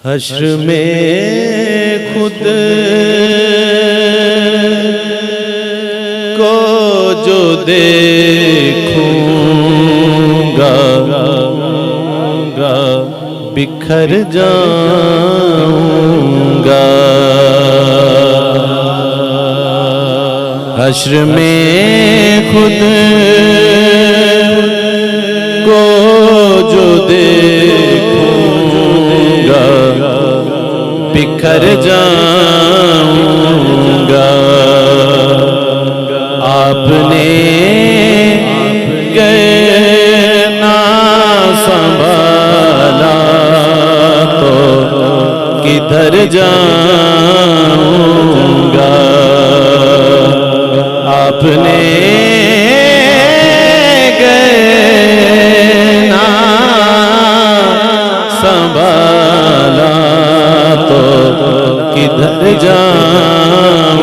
हश्र में खुद को जो देखूंगा बिखर जाऊंगा। हश्र में खुद को जो देखूंगा बिखर जाऊंगा। आपने ना संभाला तो किधर जाऊंगा। आपने ना संभाला तो किधर जाऊंगा।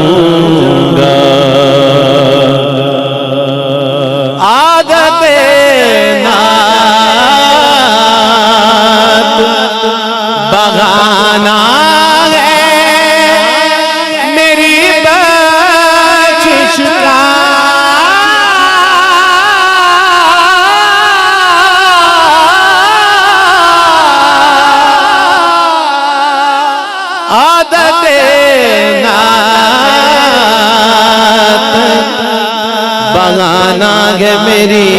आदते नात बगाना है मेरी बख्शिश का। आदते नात बगाना है मेरी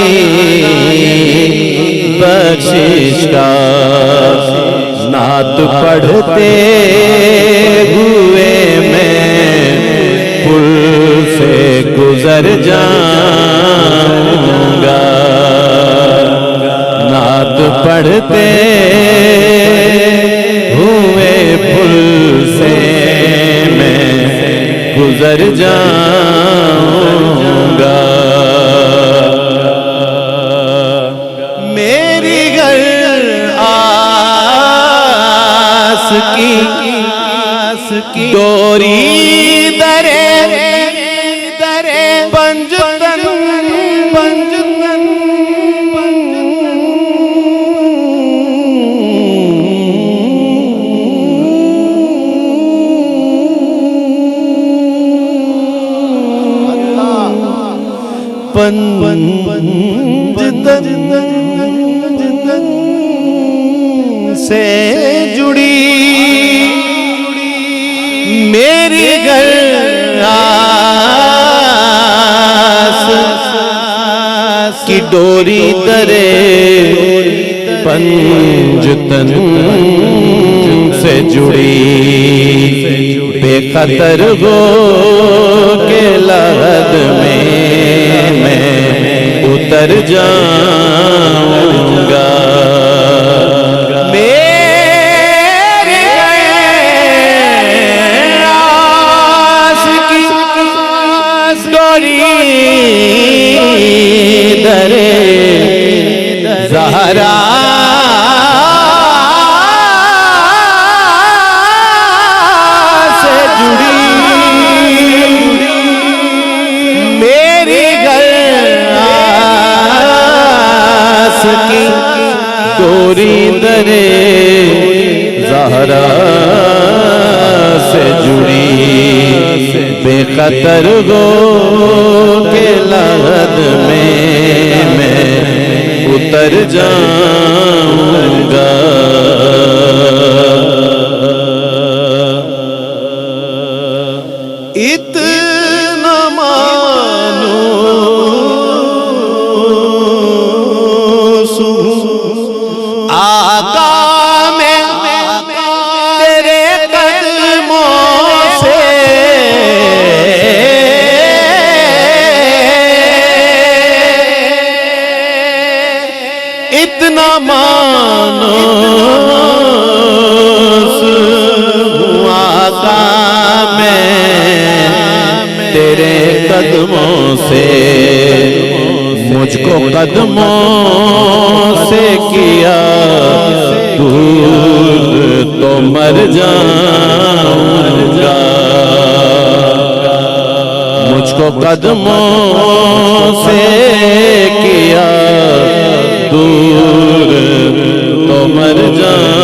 बख्शिश का। नात पढ़ते हुए मैं पुल से गुजर जाऊंगा। नात पढ़ते हुए पुल से मैं गुजर जाऊंगा। मेरी घर आस की डोरी दरे पंजतन से जुड़ी मेरी घर आस की डोरी दरे पंजतन से जुड़ी। बेखतर हो के लहद में मैं उतर जाऊंगा। मेरे आस की डोरी दरे ज़हरा से जुड़ी। मेरी की डोरी दरे ज़हरा से जुड़ी। बेखतर गो के लहद में मैं उतर जाऊंगा। इतना मानो आका में तेरे कदमों से इतना मानो आका में तेरे कदमों से। मुझको कदमों से किया दूर तो मर जाऊंगा। मुझको कदमों से किया दूर तो मर जाऊंगा।